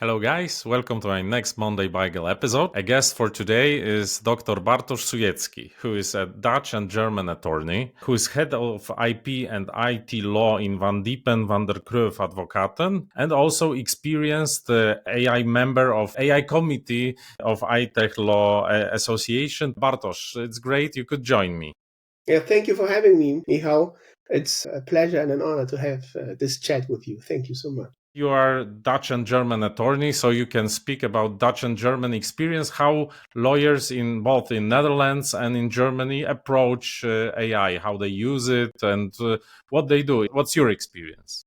Hello guys, welcome to my next MondAI BAIgel episode. A guest for today is Dr. Bartosz Sujecki, who is a Dutch and German attorney, who is head of IP and IT law in Van Diepen van der Kruif Advocaten, and also experienced AI member of AI committee of ITechLaw Association. Bartosz, it's great you could join me. Yeah, thank you for having me, Michał. It's a pleasure and an honor to have this chat with you. Thank you so much. You are Dutch and German attorney, so you can speak about Dutch and German experience, how lawyers in both in Netherlands and in Germany approach AI, how they use it and what they do. What's your experience?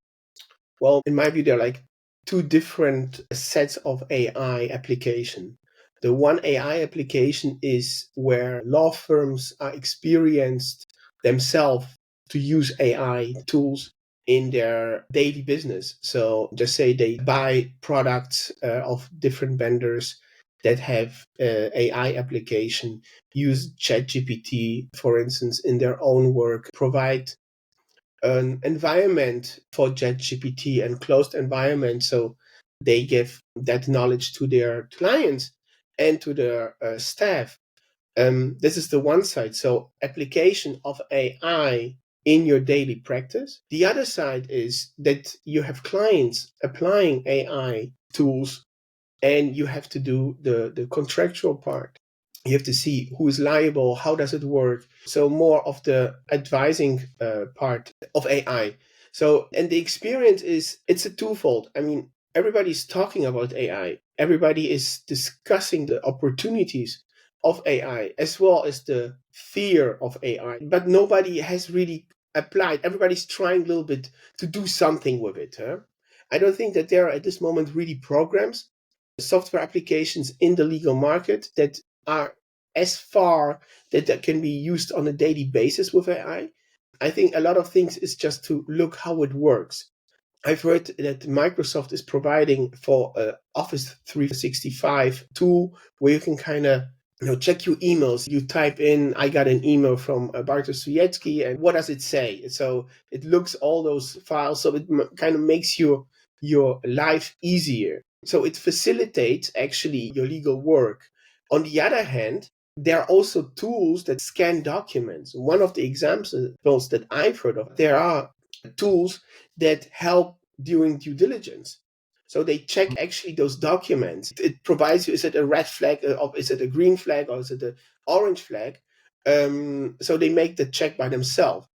Well, in my view, there are like two different sets of AI application. The one AI application is where law firms are experienced themselves to use AI tools in their daily business. So just say they buy products of different vendors that have AI application, use ChatGPT, for instance, in their own work, provide an environment for ChatGPT and closed environment. So they give that knowledge to their clients and to their staff. This is the one side. So application of AI in your daily practice. The other side is that you have clients applying AI tools and you have to do the contractual part. You have to see who is liable, how does it work. So more of the advising part of AI. So, and the experience is, it's a twofold. I mean, everybody's talking about AI. Everybody is discussing the opportunities of AI as well as the fear of AI, but nobody has really applied. Everybody's trying a little bit to do something with it. Huh? I don't think that there are at this moment really programs, software applications in the legal market that are as far that can be used on a daily basis with AI. I think a lot of things is just to look how it works. I've heard that Microsoft is providing for Office 365 tool where you can kind of check your emails. You type in, I got an email from Bartosz Sujecki, and what does it say? So it looks all those files, so it kind of makes your life easier. So it facilitates actually your legal work. On the other hand, there are also tools that scan documents. One of the examples that I've heard of, there are tools that help during due diligence. So they check actually those documents. It provides you, is it a red flag, or is it a green flag, or is it an orange flag? So they make the check by themselves.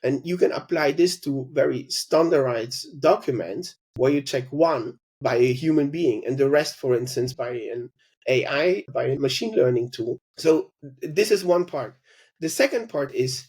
And you can apply this to very standardized documents where you check one by a human being and the rest, for instance, by an AI, by a machine learning tool. So this is one part. The second part is,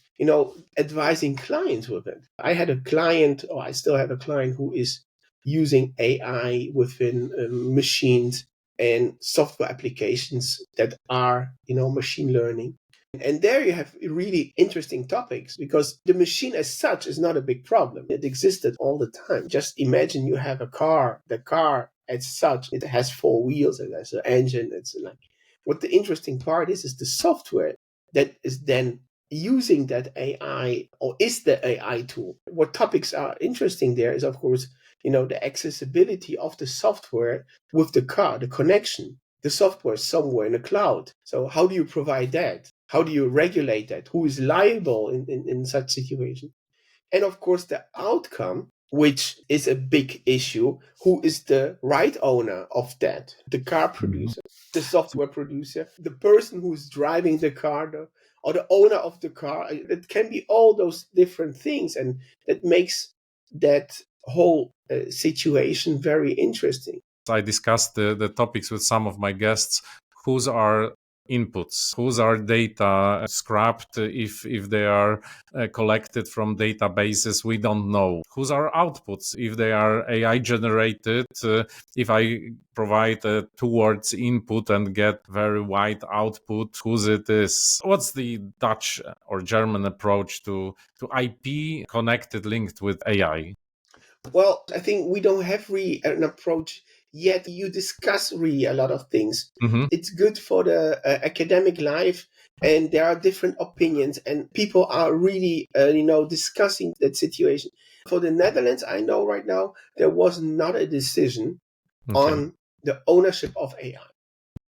advising clients with it. I had a client, or I still have a client who is using AI within machines and software applications that are, machine learning. And there you have really interesting topics because the machine as such is not a big problem. It existed all the time. Just imagine you have a car. The car as such, it has four wheels, it has an engine. It's like, what the interesting part is the software that is then using that AI, or is the AI tool. What topics are interesting there is, of course, the accessibility of the software with the car, the connection. The software is somewhere in the cloud. So how do you provide that? How do you regulate that? Who is liable in such situation? And of course, the outcome, which is a big issue, who is the right owner of that? The car producer, the software producer, the person who is driving the car, or the owner of the car. It can be all those different things, and that makes that whole situation very interesting. I discussed the topics with some of my guests. Whose are inputs, whose are data scrapped if they are collected from databases we don't know, whose are outputs if they are AI generated, if I provide a two words input and get very wide output, whose it is. What's the Dutch or German approach to IP connected, linked with AI? Well, I think we don't have really an approach yet. You discuss really a lot of things. Mm-hmm. It's good for the academic life, and there are different opinions, and people are really, discussing that situation. For the Netherlands, I know right now there was not a decision Okay. on the ownership of AI.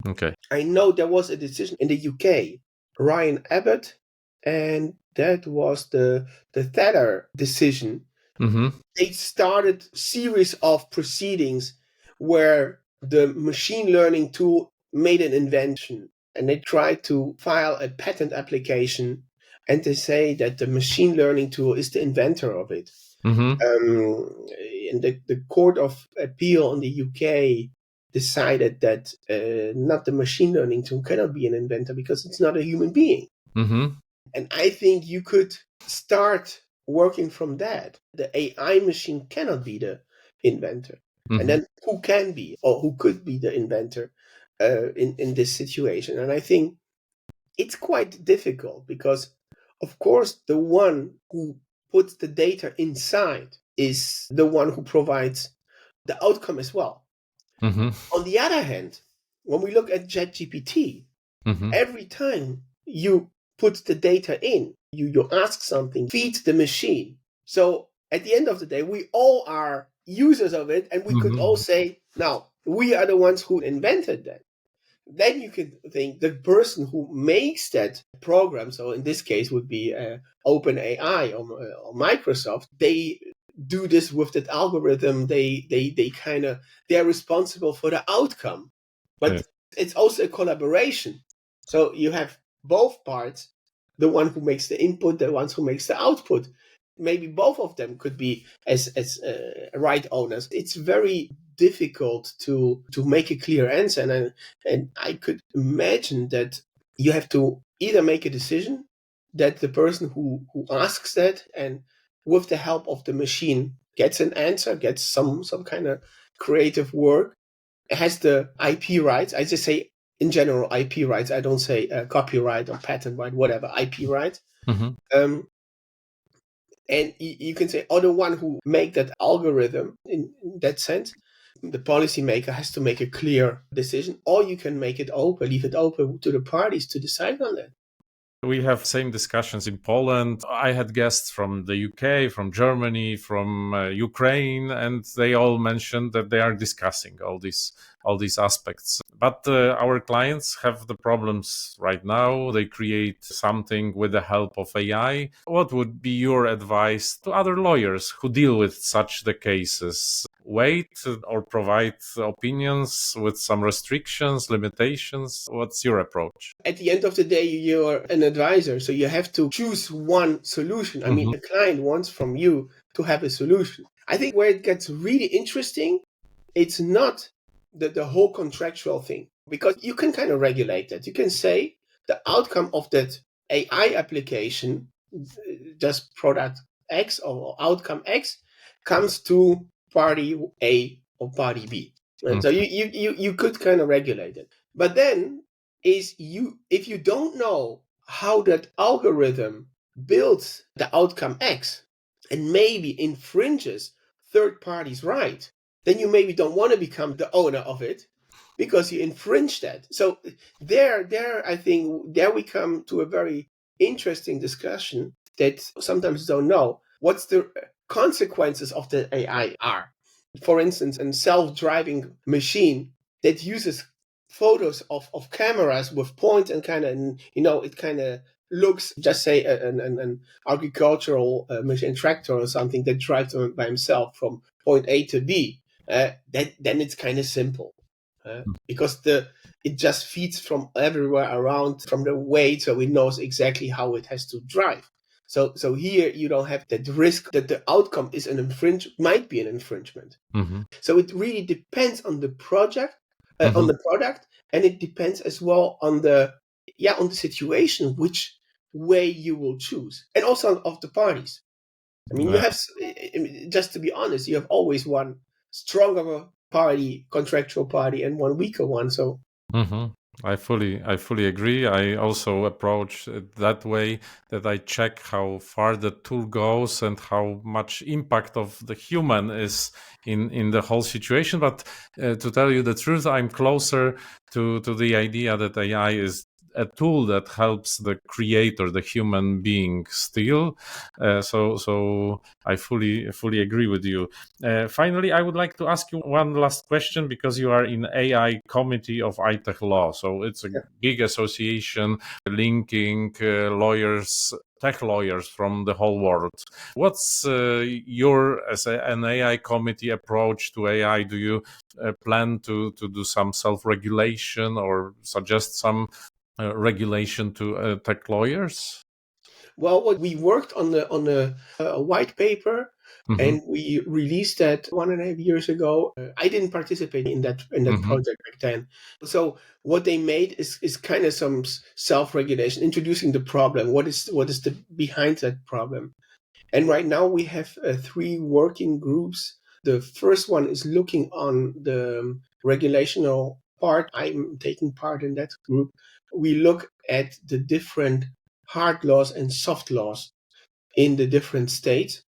Okay. I know there was a decision in the UK, Ryan Abbott, and that was the Tether decision. Mm-hmm. They started a series of proceedings where the machine learning tool made an invention, and they tried to file a patent application, and they say that the machine learning tool is the inventor of it. Mm-hmm. And the Court of Appeal in the UK decided that not the machine learning tool cannot be an inventor because it's not a human being. Mm-hmm. And I think you could start working from that. The AI machine cannot be the inventor. Mm-hmm. And then who can be or who could be the inventor in this situation? And I think it's quite difficult because, of course, the one who puts the data inside is the one who provides the outcome as well. Mm-hmm. On the other hand, when we look at ChatGPT, Mm-hmm. every time you put the data in, you ask something, feed the machine. So at the end of the day, we all are users of it, and we could all say, now, we are the ones who invented that. Then you can think the person who makes that program, so in this case would be OpenAI or Microsoft, they do this with that algorithm. They're responsible for the outcome, but it's also a collaboration. So you have both parts, the one who makes the input, the ones who makes the output. Maybe both of them could be as right owners. It's very difficult to make a clear answer, and I could imagine that you have to either make a decision that the person who asks that and with the help of the machine gets an answer, gets some kind of creative work, has the IP rights. I just say in general IP rights. I don't say copyright or patent right, whatever, IP rights. Mm-hmm. And you can say, or the one who make that algorithm in that sense, the policymaker has to make a clear decision, or you can make it open, leave it open to the parties to decide on that. We have same discussions in Poland. I had guests from the UK, from Germany, from Ukraine, and they all mentioned that they are discussing all these aspects. But our clients have the problems right now. They create something with the help of AI. What would be your advice to other lawyers who deal with such the cases? Wait or provide opinions with some restrictions, limitations? What's your approach? At the end of the day, you're an advisor, so you have to choose one solution. I mean, the client wants from you to have a solution. I think where it gets really interesting, it's not the whole contractual thing, because you can kind of regulate that. You can say the outcome of that AI application, just product X or outcome X, comes to party A or party B. And so you could kind of regulate it. But then if you don't know how that algorithm builds the outcome X and maybe infringes third parties' right, then you maybe don't want to become the owner of it because you infringe that. So there I think there we come to a very interesting discussion that sometimes don't know what's the consequences of the AI are. For instance, a self-driving machine that uses photos of cameras with point and kind of, it kind of looks, just say an agricultural machine tractor or something that drives by himself from point A to B. Then it's kind of simple because it just feeds from everywhere around from the weight, so it knows exactly how it has to drive. So here you don't have that risk that the outcome is might be an infringement. Mm-hmm. So it really depends on the project, on the product, and it depends as well on the situation, which way you will choose, and also of the parties. I mean, you have, just to be honest, you have always one stronger party, contractual party, and one weaker one. So. I fully agree. I also approach it that way, that I check how far the tool goes and how much impact of the human is in the whole situation. But to tell you the truth, I'm closer to the idea that AI is a tool that helps the creator, the human being, still. So I fully agree with you. Finally, I would like to ask you one last question, because you are in AI committee of ITechLaw. So it's a big association linking lawyers, tech lawyers from the whole world. What's your, as an AI committee, approach to AI? Do you plan to do some self-regulation or suggest some regulation to tech lawyers? Well, we worked on a white paper, and we released that 1.5 years ago. I didn't participate in that project back then. So what they made is kind of some self-regulation, introducing the problem. What is the behind that problem? And right now we have 3 working groups. The first one is looking on the regulational part. I'm taking part in that group. We look at the different hard laws and soft laws in the different states,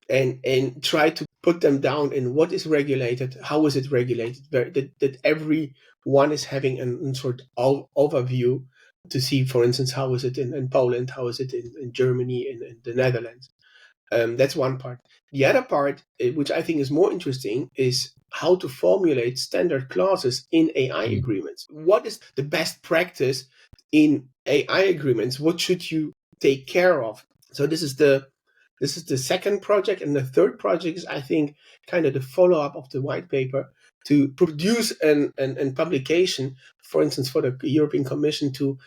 and try to put them down in what is regulated, how is it regulated, that every one is having a sort of overview to see, for instance, how is it in Poland, how is it in Germany, in the Netherlands. That's one part. The other part, which I think is more interesting, is how to formulate standard clauses in AI agreements. What is the best practice in AI agreements? What should you take care of? So this is the second project, and the third project is, I think, kind of the follow-up of the white paper, to produce an publication, for instance, for the European Commission to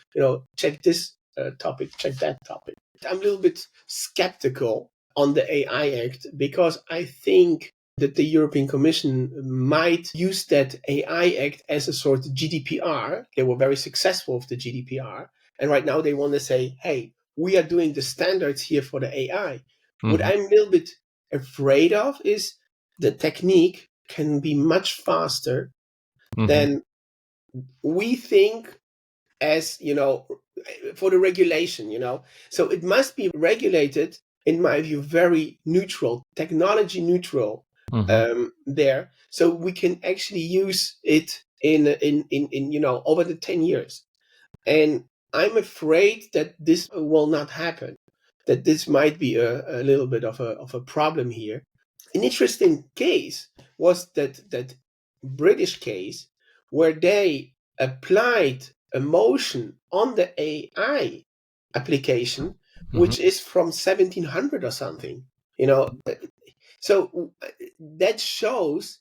check this topic, check that topic. I'm a little bit skeptical on the AI Act, because I think that the European Commission might use that AI Act as a sort of GDPR. They were very successful with the GDPR, and right now they want to say, hey, we are doing the standards here for the AI. What I'm a little bit afraid of is the technique can be much faster than we think, as for the regulation. So it must be regulated, in my view, very neutral, technology neutral, there, so we can actually use it in over the 10 years. And I'm afraid that this will not happen, that this might be a little bit of a problem here. An interesting case was that British case, where they applied a motion on the AI application, which is from 1700 or something. So that shows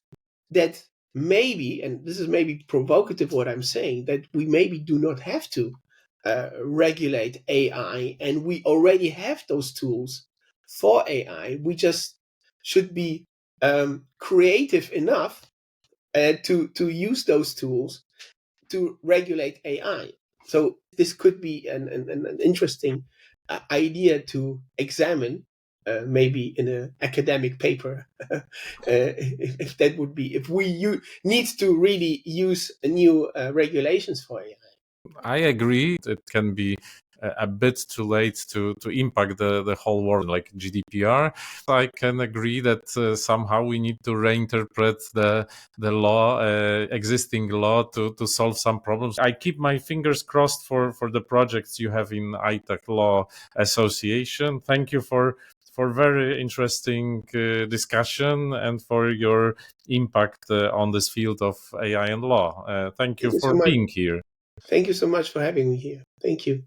that maybe, and this is maybe provocative what I'm saying, that we maybe do not have to regulate AI, and we already have those tools for AI. We just should be creative enough to use those tools to regulate AI. So this could be an interesting idea to examine, maybe in an academic paper, if that would be, if we need to really use new regulations for AI. I agree. It can be a bit too late to impact the whole world like GDPR. I can agree that somehow we need to reinterpret the law, existing law, to solve some problems. I keep my fingers crossed for the projects you have in ITechLaw Association. Thank you for very interesting discussion and for your impact on this field of AI and law. Thank you Thank you so for much. being here. Thank you so much for having me here. Thank you.